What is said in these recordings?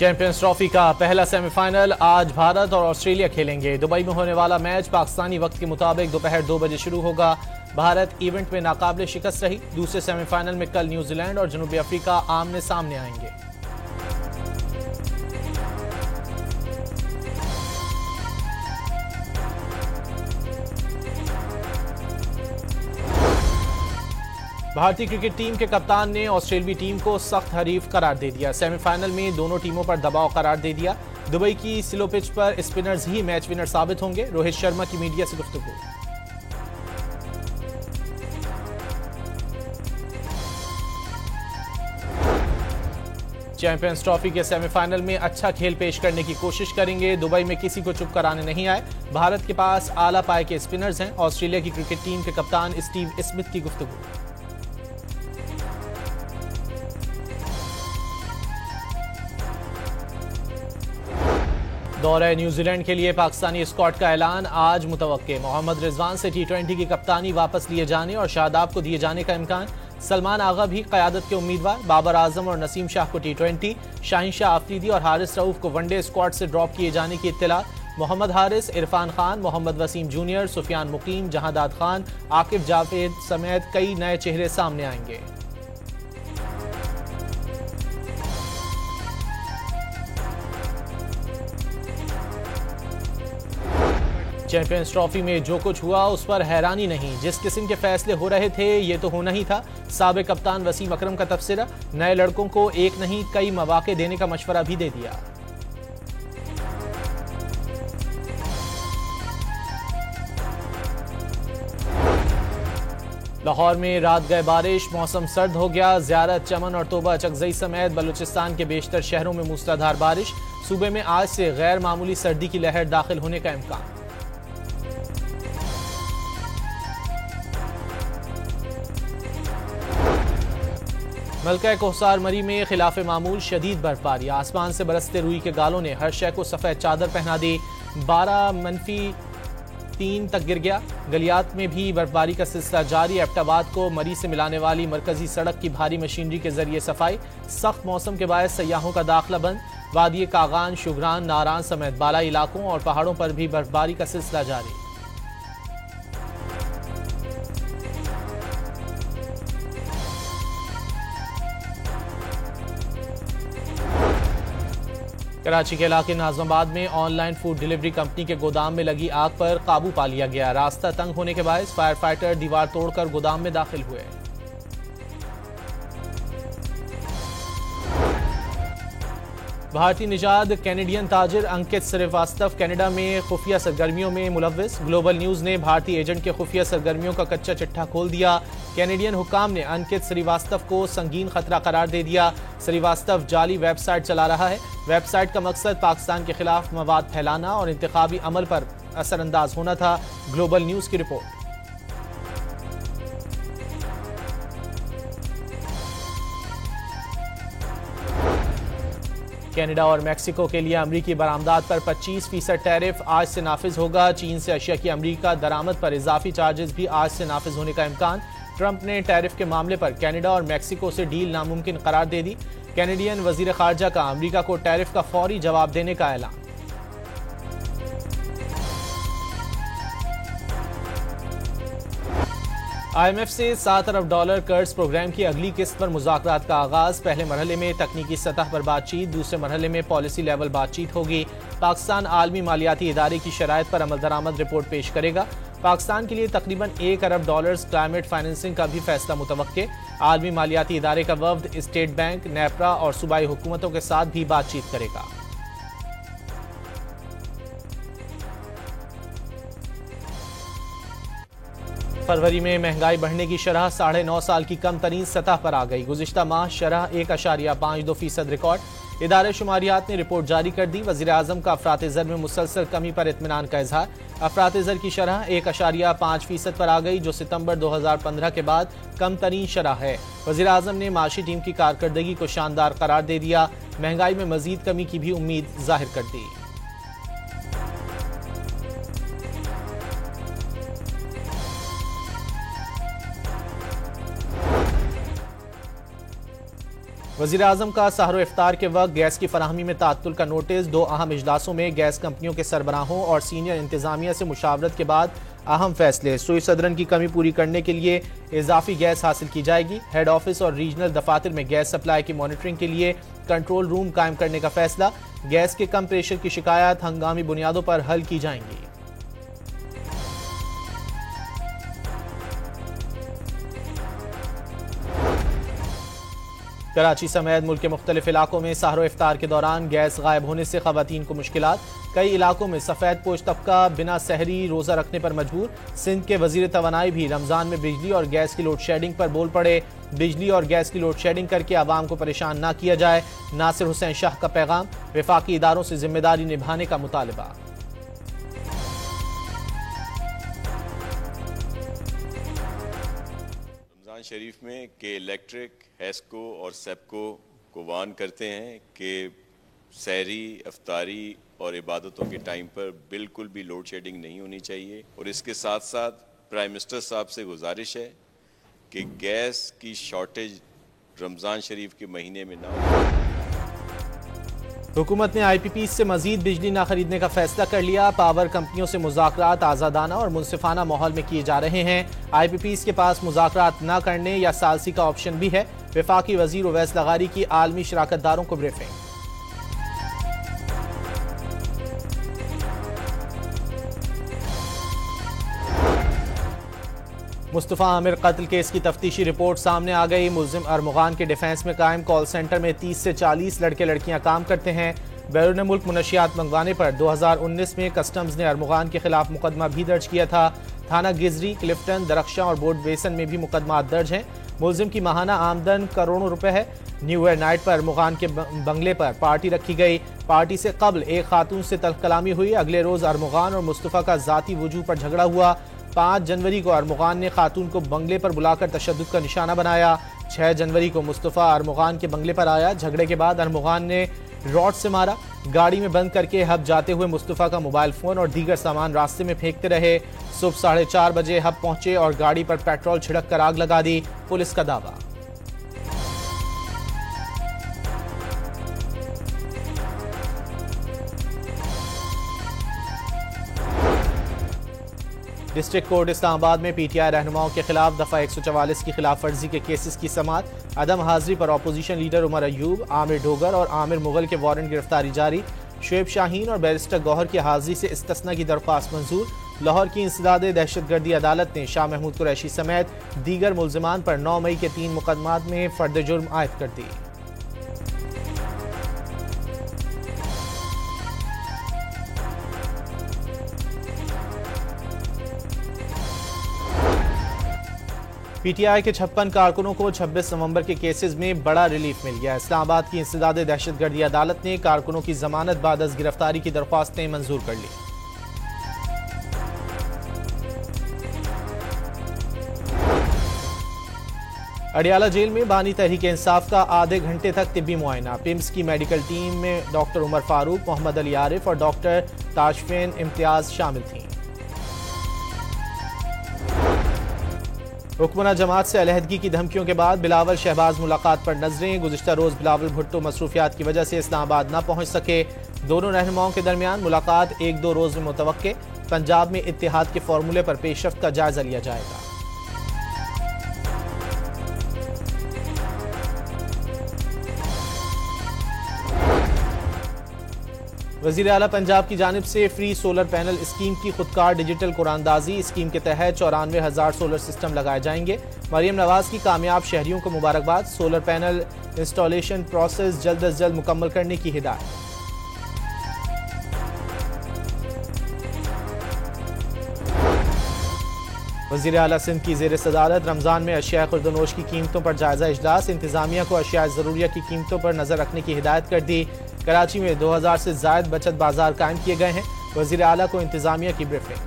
Champions trophy का पहला semifinal आज भारत और ऑस्ट्रेलिया खेलेंगे। दुबई में होने वाला मैच पाकिस्तानी वक्त के मुताबिक दोपहर 2 बजे शुरू होगा। भारत इवेंट में नाकाबिले शिकस्त रही। दूसरे सेमीफाइनल में कल न्यूजीलैंड और जनूबी अफ्रीका आमने सामने आएंगे। भारतीय क्रिकेट टीम के कप्तान ने ऑस्ट्रेलियाई टीम को सख्त हरीफ करार दे दिया। सेमीफाइनल में दोनों टीमों पर दबाव करार दे दिया। दुबई की स्लो पिच पर स्पिनर्स ही मैच विनर साबित होंगे। रोहित शर्मा की मीडिया से गुफ्तगू। चैंपियंस ट्रॉफी के सेमीफाइनल में अच्छा खेल पेश करने की कोशिश करेंगे। दुबई में किसी को चुप कराने नहीं आए। भारत के पास आला पाए के स्पिनर्स हैं। ऑस्ट्रेलिया की क्रिकेट टीम के कप्तान स्टीव स्मिथ की गुफ्तगू। दौरे न्यूजीलैंड के लिए पाकिस्तानी स्क्वाड का ऐलान आज मुतवक्के। मोहम्मद रिजवान से टी20 की कप्तानी वापस लिए जाने और शादाब को दिए जाने का इम्कान। सलमान आगा भी क़यादत के उम्मीदवार। बाबर आजम और नसीम शाह को टी20, शाहीन शाह आफरीदी और हारिस रऊफ को वनडे स्क्वाड से ड्रॉप किए जाने की इत्तला। मोहम्मद हारिस, इरफान खान, मोहम्मद वसीम जूनियर, सुफियान मुकीम, जहांदाद खान, आकिब जावेद समेत कई नए चेहरे सामने आएंगे। चैंपियंस ट्रॉफी में जो कुछ हुआ उस पर हैरानी नहीं। जिस किस्म के फैसले हो रहे थे ये तो होना ही था। साबिक कप्तान वसीम अकरम का तबसरा। नए लड़कों को एक नहीं कई मौके देने का मशवरा भी दे दिया। लाहौर में रात गए बारिश, मौसम सर्द हो गया। ज़ियारत, चमन और तोबा चकजई समेत बलूचिस्तान के बेशतर शहरों में मूसलाधार बारिश। सूबे में आज से गैर मामूली सर्दी की लहर दाखिल होने का इम्कान। मलका कोहसार मरी में खिलाफ मामूल शदीद बर्फबारी। आसमान से बरसते रुई के गालों ने हर शय को सफ़ेद चादर पहना दी। 12-3 तक गिर गया। गलियात में भी बर्फबारी का सिलसिला जारी। एबटाबाद को मरी से मिलाने वाली मरकजी सड़क की भारी मशीनरी के जरिए सफाई। सख्त मौसम के बायस सयाहों का दाखिला बंद। वादी कागान, शुगरान, नारान समेत बालाई इलाकों और पहाड़ों पर भी बर्फबारी का सिलसिला जारी। कराची के इलाके नाजमाबाद में ऑनलाइन फूड डिलीवरी कंपनी के गोदाम में लगी आग पर काबू पा लिया गया। रास्ता तंग होने के बायस फायर फाइटर दीवार तोड़कर गोदाम में दाखिल हुए। भारतीय निजाद कैनेडियन ताजिर अंकित श्रीवास्तव कनाडा में खुफिया सरगर्मियों में मुलव्विस। ग्लोबल न्यूज ने भारतीय एजेंट के खुफिया सरगर्मियों का कच्चा चिट्ठा खोल दिया। कैनेडियन हुक्काम ने अंकित श्रीवास्तव को संगीन खतरा करार दे दिया। श्रीवास्तव जाली वेबसाइट चला रहा है। वेबसाइट का मकसद पाकिस्तान के खिलाफ मवाद फैलाना और इंतखाबी अमल पर असरअंदाज होना था। ग्लोबल न्यूज की रिपोर्ट। कनाडा और मेक्सिको के लिए अमरीकी बरामदात पर 25% टैरिफ आज से नाफिज होगा। चीन से अशिया की अमरीका दरामद पर इजाफी चार्जेस भी आज से नाफिज होने का इम्कान। ट्रंप ने टैरिफ के मामले पर कनाडा और मेक्सिको से डील नामुमकिन करार दे दी। कैनेडियन वजीर खारजा का अमरीका को टैरिफ का फौरी जवाब देने का ऐलान। IMF से $7 अरब कर्ज प्रोग्राम की अगली किस्त पर मुज़ाकरात का आगाज। पहले मरहले में तकनीकी सतह पर बातचीत, दूसरे मरहले में पॉलिसी लेवल बातचीत होगी। पाकिस्तान आलमी मालियाती इदारे की शराइत पर अमल दरामद रिपोर्ट पेश करेगा। पाकिस्तान के लिए तकरीबन $1 अरब क्लाइमेट फाइनेंसिंग का भी फैसला मुतवक्के। आलमी मालियाती इदारे का वफ्द स्टेट बैंक, नेपरा और सूबाई हुकूमतों के साथ भी बातचीत करेगा। फरवरी में महंगाई बढ़ने की शरह 9.5 साल की कम तरीन सतह पर आ गई। गुज़िश्ता माह शरह 1.52% रिकॉर्ड। इदारे शुमारियात ने रिपोर्ट जारी कर दी। वज़ीर आज़म का अफरात ज़र में मुसलसल कमी पर इत्मीनान का इजहार। अफरात ज़र की शरह 1.5% पर आ गई, जो सितंबर 2015 के बाद कम तरीन शरह है। वज़ीर आज़म ने माशी टीम की कारकर्दगी को शानदार करार दे दिया। महंगाई में मजीद कमी की भी उम्मीद जाहिर कर दी। वज़ीर आज़म का सहर इफ्तार के वक्त गैस की फराहमी में तात्तुल का नोटिस। 2 अहम इजलासों में गैस कंपनियों के सरबराहों और सीनियर इंतजामिया से मुशावरत के बाद अहम फैसले। सुई सदरन की कमी पूरी करने के लिए इजाफी गैस हासिल की जाएगी। हेड ऑफिस और रीजनल दफातर में गैस सप्लाई की मॉनिटरिंग के लिए कंट्रोल रूम कायम करने का फैसला। गैस के कम प्रेशर की शिकायत हंगामी बुनियादों पर हल की जाएंगी। कराची समेत मुल्क के मुख्तलिफ इलाकों में सहर इफ्तार के दौरान गैस गायब होने से खवातीन को मुश्किलात। कई इलाकों में सफेद पोश तबका बिना सहरी रोजा रखने पर मजबूर। सिंध के वजीर तवानाई भी रमजान में बिजली और गैस की लोड शेडिंग पर बोल पड़े। बिजली और गैस की लोड शेडिंग करके आवाम को परेशान न किया जाए, नासिर हुसैन शाह का पैगाम। वफाकी इदारों से जिम्मेदारी निभाने का मुतालबा। शरीफ में के इलेक्ट्रिक, हेस्को और सेप्को को वार्न करते हैं कि सहरी, अफ्तारी और इबादतों के टाइम पर बिल्कुल भी लोड शेडिंग नहीं होनी चाहिए। और इसके साथ साथ प्राइम मिनिस्टर साहब से गुजारिश है कि गैस की शॉर्टेज रमज़ान शरीफ के महीने में ना हो। हुकूमत ने IPP से मजीद बिजली न खरीदने का फैसला कर लिया। पावर कंपनियों से मुज़ाकरात आज़ादाना और मुनसिफाना माहौल में किए जा रहे हैं। IPP के पास मुज़ाकरात न करने या सालसी का ऑप्शन भी है। वफाकी वजीर उवैस लगारी की आलमी शराकतदारों को ब्रीफिंग। मुस्तफ़ा आमिर कत्ल केस की तफ्तीशी रिपोर्ट सामने आ गई। मुल्जिम अरमुगान के डिफेंस में कायम कॉल सेंटर में 30 से 40 लड़के लड़कियां काम करते हैं। बैरून मुल्क मुनशियात मंगवाने पर 2019 में कस्टम्स ने अरमुगान के खिलाफ मुकदमा भी दर्ज किया था। थाना गिजरी, क्लिफ्टन, दरख्शां और बोर्ड बेसन में भी मुकदमा दर्ज हैं। मुल्जिम की माहाना आमदन करोड़ों रुपए है। न्यू ईयर नाइट पर अरमुगान के बंगले पर पार्टी रखी गई। पार्टी से कबल एक खातून से तल्ख कलामी हुई। अगले रोज अरमुगान और मुस्तफ़ा का जाती वजूह पर झगड़ा हुआ। 5 जनवरी को अरमुगान ने खातून को बंगले पर बुलाकर तशद्दुद का निशाना बनाया। 6 जनवरी को मुस्तफ़ा अरमुगान के बंगले पर आया। झगड़े के बाद अरमुगान ने रॉड से मारा। गाड़ी में बंद करके हब जाते हुए मुस्तफ़ा का मोबाइल फोन और दीगर सामान रास्ते में फेंकते रहे। सुबह 4:30 बजे हब पहुंचे और गाड़ी पर पेट्रोल छिड़क कर आग लगा दी, पुलिस का दावा। डिस्ट्रिक्ट कोर्ट इस्लामाबाद में PTI रहनुमाओं के खिलाफ दफा 144 की खिलाफ वर्जी के केसेस की समाअत। अदम हाजिरी पर अपोजिशन लीडर उमर अयूब, आमिर डोगर और आमिर मुगल के वारंट गिरफ्तारी जारी। शुएब शाहीन और बैरिस्टर गौहर की हाजिरी से इस्तिस्ना की दरख्वास्त मंजूर। लाहौर की इंसदाद दहशतगर्दी अदालत ने शाह महमूद कुरैशी समेत दीगर मुल्जिमान पर 9 मई के 3 मुकदमात में फर्द जुर्म आयद कर दी। PTI के 56 कारकुनों को 26 नवंबर के केसेस में बड़ा रिलीफ मिल गया। इस्लामाबाद की इंसदाद दहशतगर्दी अदालत ने कारकुनों की जमानत बाद अज गिरफ्तारी की दरख्वास्तें मंजूर कर ली। अडियाला जेल में बानी तहरीक इंसाफ का आधे घंटे तक तिब्बी मुआयना। पिम्स की मेडिकल टीम में डॉक्टर उमर फारूक, मोहम्मद अली आरिफ और डॉक्टर ताशफिन इम्तियाज शामिल थीं। हुक्मरान जमात से अलहदगी की धमकियों के बाद बिलावल शहबाज मुलाकात पर नजरें। गुज़िश्ता रोज बिलावल भुट्टो मसरूफियात की वजह से इस्लामाबाद न पहुंच सके। दोनों रहनुमाओं के दरमियान मुलाकात 1-2 रोज में मुतवक्के। पंजाब में इत्तेहाद के फॉर्मूले पर पेशरफ्त का जायजा लिया जाएगा। वज़ीर आला पंजाब की जानिब से फ्री सोलर पैनल स्कीम की खुदकार डिजिटल कुरानदाजी। स्कीम के तहत 94,000 सोलर सिस्टम लगाए जाएंगे। मरियम नवाज की कामयाब शहरियों को मुबारकबाद। सोलर पैनल इंस्टॉलेशन प्रोसेस जल्द अज जल्द मुकम्मल करने की हिदायत। वज़ीर आला सिंध की ज़ेर सदारत रमज़ान में अशिया खुर्दनोश की कीमतों पर जायजा इजलास। इंतजामिया को अशिया ज़रूरिया की कीमतों पर नजर रखने की हिदायत कर दी। कराची में 2000 से जायद बचत बाजार कायम किए गए हैं। वज़ीर आला को इंतजामिया की ब्रीफिंग।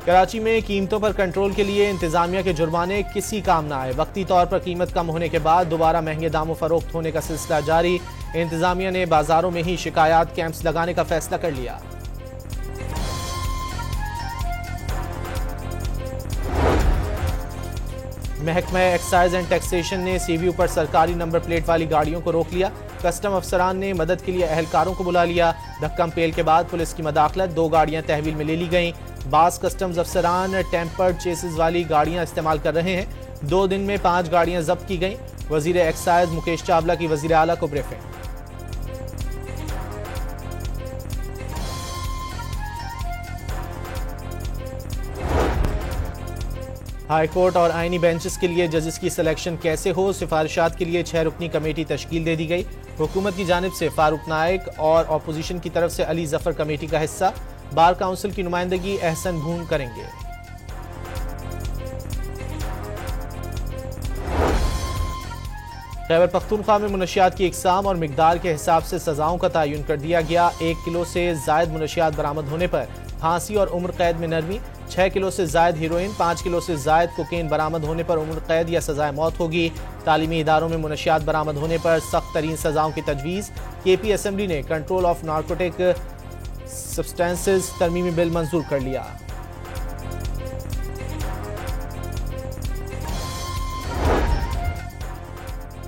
कराची में कीमतों पर कंट्रोल के लिए इंतजामिया के जुर्माने किसी काम न आए। वक्ती तौर पर कीमत कम होने के बाद दोबारा महंगे दामों फरोख्त होने का सिलसिला जारी। इंतजामिया ने बाजारों में ही शिकायत कैंप्स लगाने का फैसला कर लिया। महकमा एक्साइज एंड टैक्सेशन ने सीवीयू पर सरकारी नंबर प्लेट वाली गाड़ियों को रोक लिया। कस्टम अफसरान ने मदद के लिए अहलकारों को बुला लिया। धक्कम पेल के बाद पुलिस की मदाखलत, 2 गाड़ियां तहवील में ले ली गईं। बास कस्टम्स अफसरान टेम्पर्ड चेसिस वाली गाड़ियां इस्तेमाल कर रहे हैं। 2 दिन में 5 गाड़ियां जब्त की गईं। वजीर एक्साइज मुकेश चावला की वजीर आला को ब्रीफिंग। हाई कोर्ट और आईनी बेंचेस के लिए जजेस की सिलेक्शन कैसे हो, सिफारिशात के लिए 6 रुकनी कमेटी तश्कील दे दी गई। हुकूमत की जानिब से फारूक नाइक और अपोजिशन की तरफ से अली जफर कमेटी का हिस्सा। बार काउंसिल की नुमाइंदगी एहसन भून करेंगे। खैबर पख्तूनख्वा में मुनशियात की इकसाम और मिकदार के हिसाब से सजाओं का तयन कर दिया गया। 1 किलो से जायद मुनशियात बरामद होने पर फांसी और उम्र कैद में नरमी। 6 किलो से जायद हीरोइन, 5 किलो से जायद कोकेन बरामद होने पर उम्र कैद या सजाए मौत होगी। तालीमी इदारों में मुनशियात बरामद होने पर सख्त तरीन सजाओं की तजवीज़। केपी असम्बली ने कंट्रोल ऑफ नारकोटिक सब्सटेंसेस तरमीमी बिल मंजूर कर लिया।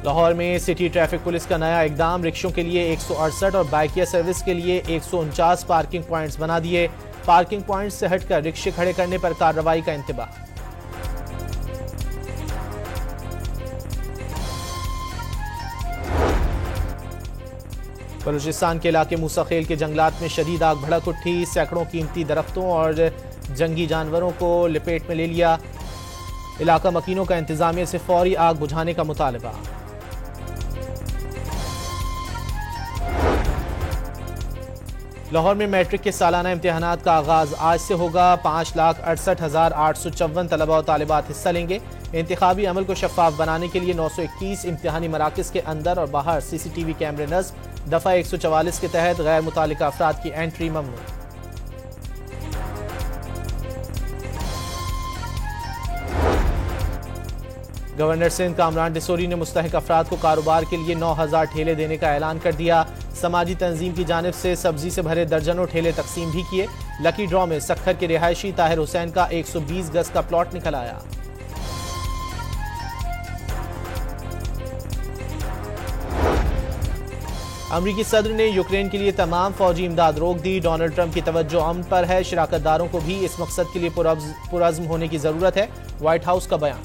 लाहौर में सिटी ट्रैफिक पुलिस का नया इकदाम, रिक्शों के लिए 168 और बाइकिया सर्विस के लिए 149 पार्किंग पॉइंट्स बना दिए। पार्किंग पॉइंट्स से हटकर रिक्शे खड़े करने पर कार्रवाई का इंतबाह। बलूचिस्तान के इलाके मूसाखेल के जंगलात में शदीद आग भड़क उठी। सैकड़ों कीमती दरख्तों और जंगी जानवरों को लपेट में ले लिया। इलाका मकीनों का इंतजामिया से फौरी आग बुझाने का मुतालबा। लाहौर में मैट्रिक के सालाना इम्तिहानात का आगाज आज से होगा। 5,68,854 तलबा और तालिबात हिस्सा लेंगे। इंतखाबी अमल को शफाफ बनाने के लिए 921 इम्तिहानी मराकज़ के अंदर और बाहर CCTV कैमरे नस्ब। दफ़ा 144 के तहत गैर मुतालिका अफराद की एंट्री ममनू। गवर्नर सिंध कामरान डिसोरी ने मुस्तहिक अफराद को कारोबार के लिए 9,000 ठेले देने का ऐलान कर दिया। समाजी तंजीम की जानिब से सब्जी से भरे दर्जनों ठेले तकसीम भी किए। लकी ड्रॉ में सक्खर के रिहायशी ताहिर हुसैन का 120 गज का प्लॉट निकल आया। अमरीकी सदर ने यूक्रेन के लिए तमाम फौजी इमदाद रोक दी। डोनाल्ड ट्रंप की तवज्जो अमन पर है। शिराकतदारों को भी इस मकसद के लिए पुरअज़्म होने की जरूरत है। व्हाइट हाउस का बयान।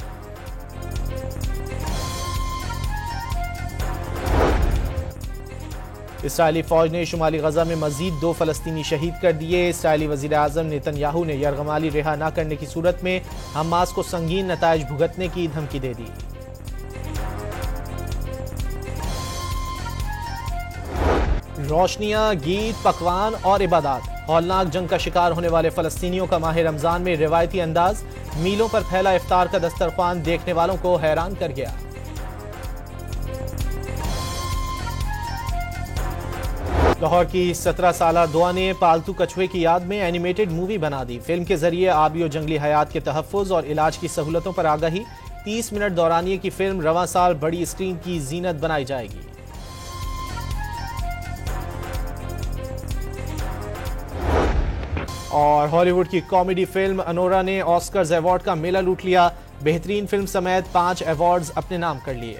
इसराइली फौज ने शुमाली गजा में मजीद 2 फलस्तीनी शहीद कर दिए। इसराइली वजीर आजम नेतन्याहू ने यरगमाली रिहा न करने की सूरत में हमास को संगीन नताइज भुगतने की धमकी दे दी। रोशनियां, गीत, पकवान और इबादत। हौलनाक जंग का शिकार होने वाले फलस्तीनियों का माह रमजान में रिवायती अंदाज। मीलों पर फैला इफ्तार का दस्तरखान देखने वालों को हैरान कर गया। लाहौर की 17 साला दुआ ने पालतू कछुए की याद में एनिमेटेड मूवी बना दी। फिल्म के जरिए आबी और जंगली हयात के तहफ़्फ़ुज़ और इलाज की सहूलतों पर आगाही। 30 मिनट दौरानिए की फिल्म रवां साल बड़ी स्क्रीन की जीनत बनाई जाएगी। और हॉलीवुड की कॉमेडी फिल्म अनोरा ने ऑस्कर्स अवार्ड का मेला लूट लिया। बेहतरीन फिल्म समेत 5 अवार्ड्स अपने नाम कर लिए।